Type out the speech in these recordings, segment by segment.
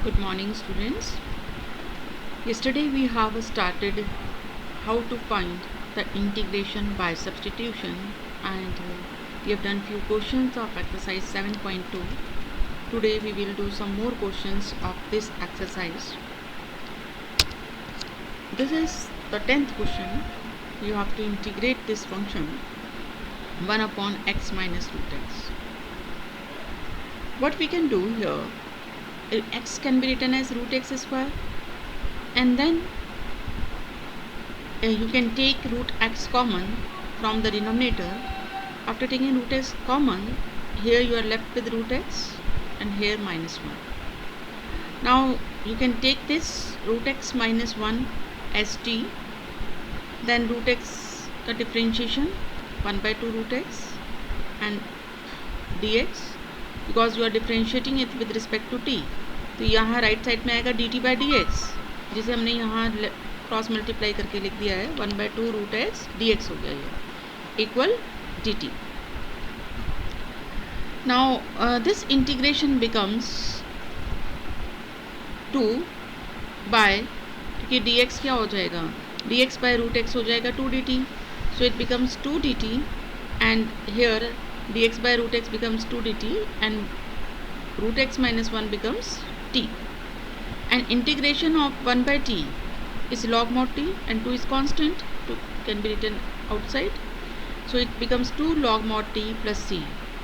Good morning, students. Yesterday we have started how to find the integration by substitution, and we have done few questions of exercise 7.2. Today we will do some more questions of this exercise. This is the 10th question. You have to integrate this function 1 upon x minus root x. What we can do here, x can be written as root x square, and then you can take root x common from the denominator. After taking root x common, here you are left with root x and here minus 1. Now you can take this root x minus 1 as t, then root x का differentiation 1 by 2 root x and dx, because you are differentiating it with respect to t. तो यहाँ right side में आएगा dt by dx, जिसे हमने यहाँ cross multiply करके लिख दिया है 1 by 2 root x dx हो गया ये equal dt. Now this integration becomes 2 by, क्योंकि dx क्या हो जाएगा, dx by root x हो जाएगा 2 dt, so it becomes 2 dt, and here dx by root x becomes 2 dt and root x minus 1 becomes t, and integration of 1 by t is log mod t and 2 is constant, 2 can be written outside, so it becomes 2 log mod t plus c.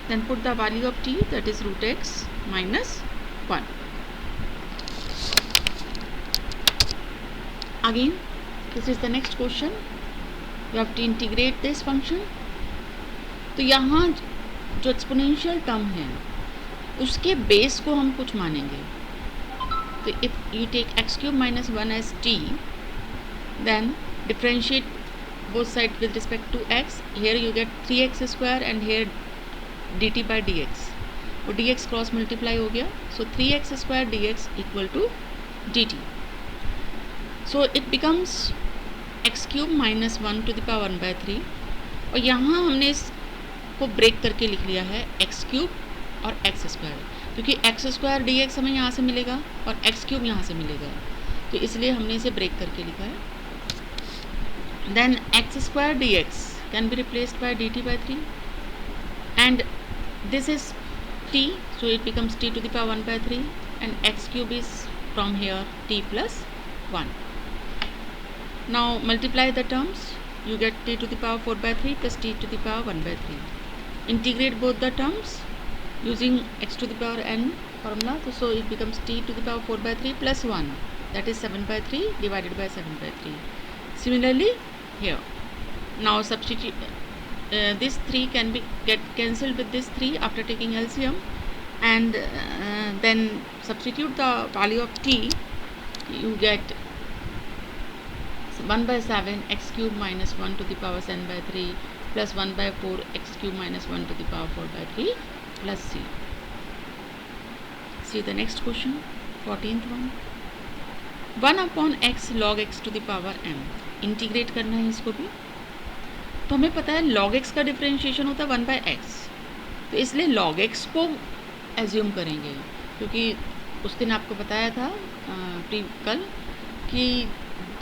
Then put the value of t, that is root x minus 1. Again, this is the next question. You have to integrate this function. तो यहाँ जो exponential term है उसके base को हम कुछ मानेंगे. तो if you take x cube minus 1 as t, then differentiate both side with respect to x. Here you get 3x square and here dt by dx. वो dx क्रॉस मल्टीप्लाई हो गया, so 3x square dx equal to dt. So it becomes x cube minus 1 to the power 1 by 3, और यहाँ हमने इसको break करके लिख लिया है एक्स क्यूब और एक्स स्क्वायर, क्योंकि एक्स स्क्वायर डी एक्स हमें यहाँ से मिलेगा और एक्स क्यूब यहाँ से मिलेगा, तो इसलिए हमने इसे ब्रेक करके लिखा है. Then x square d x can be replaced by d t by 3, and this is t, so it becomes t to the power 1 by 3, and x cube is from here t plus 1. Now multiply the terms, you get t to the power 4 by 3 plus t to the power 1 by 3. Integrate both the terms using x to the power n formula, so it becomes t to the power 4 by 3 plus 1, that is 7 by 3 divided by 7 by 3. Similarly here, now substitute this 3 can be get cancelled with this 3 after taking LCM, and then substitute the value of t, you get 1 by 7 x cube minus 1 to the power 7 by 3 plus 1 by 4 x cube minus 1 to the power 4 by 3 plus c. See the next question, 14th one. 1 upon x log x to the power m. Integrate करना है इसको भी. तो हमें पता है log x का differentiation होता है 1 by x, तो इसलिए log x को एज्यूम करेंगे, क्योंकि उस दिन आपको बताया था कल कि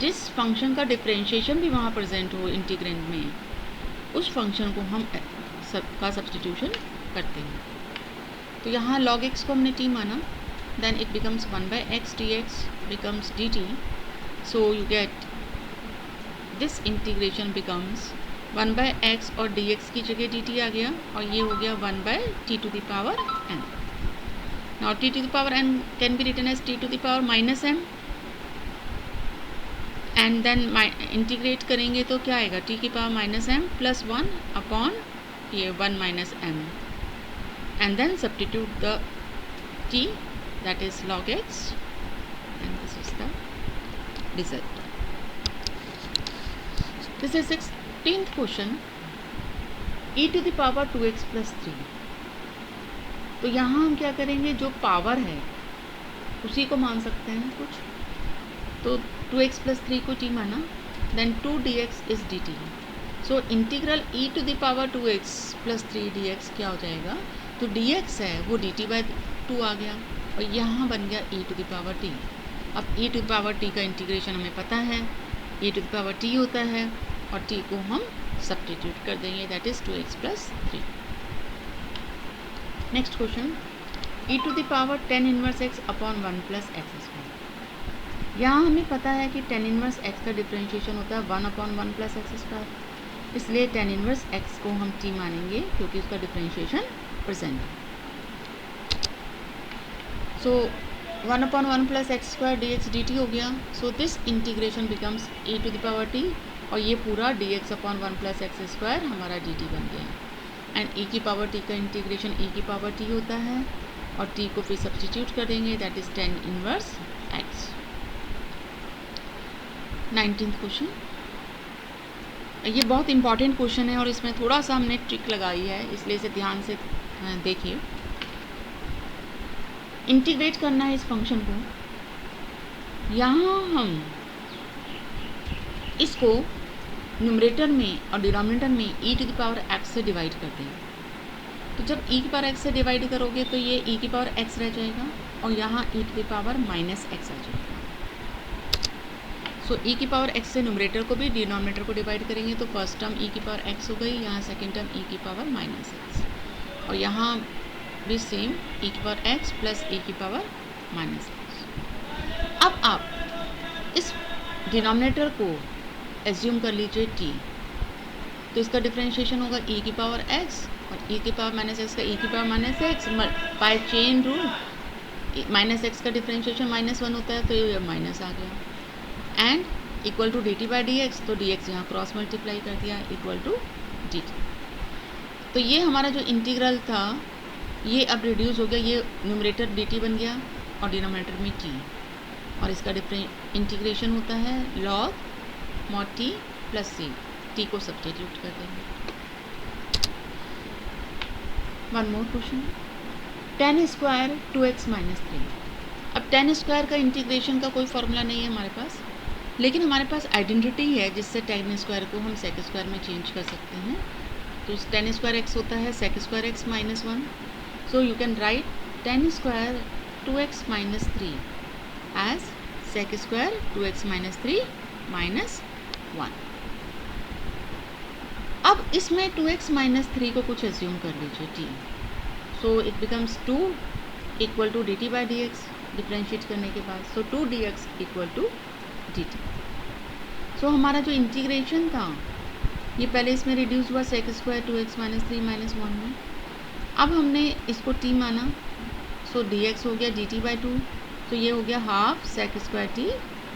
जिस फंक्शन का डिफरेंशिएशन भी वहाँ प्रेजेंट हो इंटीग्रेंड में, उस फंक्शन को हम का सब्स्टिट्यूशन करते हैं. तो यहाँ log x को हमने t माना, then it becomes 1 by x dx becomes dt, so you get this integration becomes 1 by x और dx की जगह dt आ गया, और ये हो गया 1 by t to the power n. Now t to the power n can be written as t to the power minus m, and then integrate करेंगे तो क्या आएगा, t की power minus m plus 1 upon ये 1 minus m, and then substitute the t, that is log x, and this is the result. This is 16th question, e to the power 2x plus 3. तो यहाँ हम क्या करेंगे, जो power है उसी को मान सकते हैं कुछ, तो 2x plus 3 को t माना, then 2 dx is dt. So integral e to the power 2x plus 3 dx क्या हो जाएगा, तो dx है वो dt by 2 आ गया, और यहाँ बन गया e to the power t। अब e to the power t का इंटीग्रेशन हमें पता है, e to the power t होता है और t को हम सब्स्टिट्यूट कर देंगे, that is 2x plus 3। Next question, e to the power tan inverse x upon 1 plus x square. यहाँ हमें पता है कि tan इनवर्स x का डिफरेंशिएशन होता है 1 अपॉन 1 प्लस एक्स स्क्वायर, इसलिए tan इनवर्स x को हम t मानेंगे क्योंकि उसका डिफरेंशिएशन प्रेजेंट है। So 1 upon 1 plus x square d x d t हो गया। So this integration becomes e to the power t और ये पूरा dx upon 1 plus x square हमारा dt बन गया। एंड e की पावर t का इंटीग्रेशन e की पावर t होता है और t को फिर सब्स्टिट्यूट कर देंगे, that is tan inverse x। 19th question, ये बहुत इंपॉर्टेंट क्वेश्चन है और इसमें थोड़ा सा हमने ट्रिक लगाई है, इसलिए इसे ध्यान से देखिए। इंटीग्रेट करना है इस फंक्शन को। यहाँ हम इसको न्यूमरेटर में और डिनोमिनेटर में e to the power x से डिवाइड कर देंगे। तो जब e की पावर x से डिवाइड करोगे तो ये e की पावर x रह जाएगा और यहाँ e to the power minus x आ जाएगा। सो e की पावर x से न्यूमरेटर को भी डिनोमिनेटर को डिवाइड करेंगे तो फर्स्ट टर्म e की पावर x हो गई, यहाँ सेकेंड टर्म e की पावर माइनस x और यहाँ भी सेम e की पावर x प्लस e की पावर माइनस x। अब आप इस डिनोमिनेटर को एज्यूम कर लीजिए t, तो इसका डिफरेंशिएशन होगा e की पावर x और e की पावर माइनस x का e की power minus x by chain rule. Minus x का डिफरेंशिएशन -1 होता है तो ये माइनस आ गया and equal to dt by dx, तो dx यहाँ क्रॉस मल्टीप्लाई कर दिया इक्वल टू dt। तो ये हमारा जो इंटीग्रल था ये अब रिड्यूस हो गया, ये न्यूमरेटर dt बन गया और डिनोमिनेटर में t और इसका इंटीग्रेशन होता है log mod t plus c, t को सब्स्टिट्यूट कर देंगे। One more question, tan square 2x minus 3। अब tan स्क्वायर का इंटीग्रेशन का कोई फॉर्मूला नहीं है हमारे पास, लेकिन हमारे पास आइडेंटिटी है जिससे tan स्क्वायर को हम sec स्क्वायर में चेंज कर सकते हैं। तो tan स्क्वायर x होता है sec square x minus 1। So you can write tan square 2x minus 3 as sec square 2x minus 3 minus 1। अब इसमें 2x minus 3 को कुछ एज्यूम कर लीजिए t, so it becomes 2 equal to dt by dx differentiate करने के बाद, so 2 dx equal to dt। so हमारा जो इंटीग्रेशन था ये पहले इसमें रिड्यूस हुआ sec square 2x minus 3 minus 1 में, अब हमने इसको t माना, सो dx हो गया dt बाई 2, तो ये हो गया half sec square t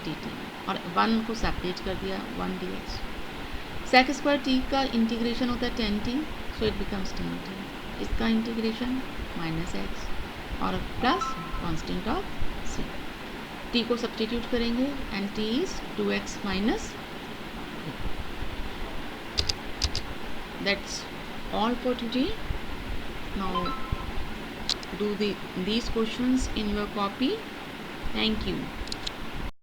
dt और 1 को सेपरेट कर दिया 1 dx। sec स्क्वायर t का इंटीग्रेशन होता है 10t, so it becomes 10t। इसका इंटीग्रेशन माइनस x और plus constant of c, t को सब्स्टिट्यूट करेंगे and t is 2x minus 3। That's all for today. Now do these questions in your copy. Thank you.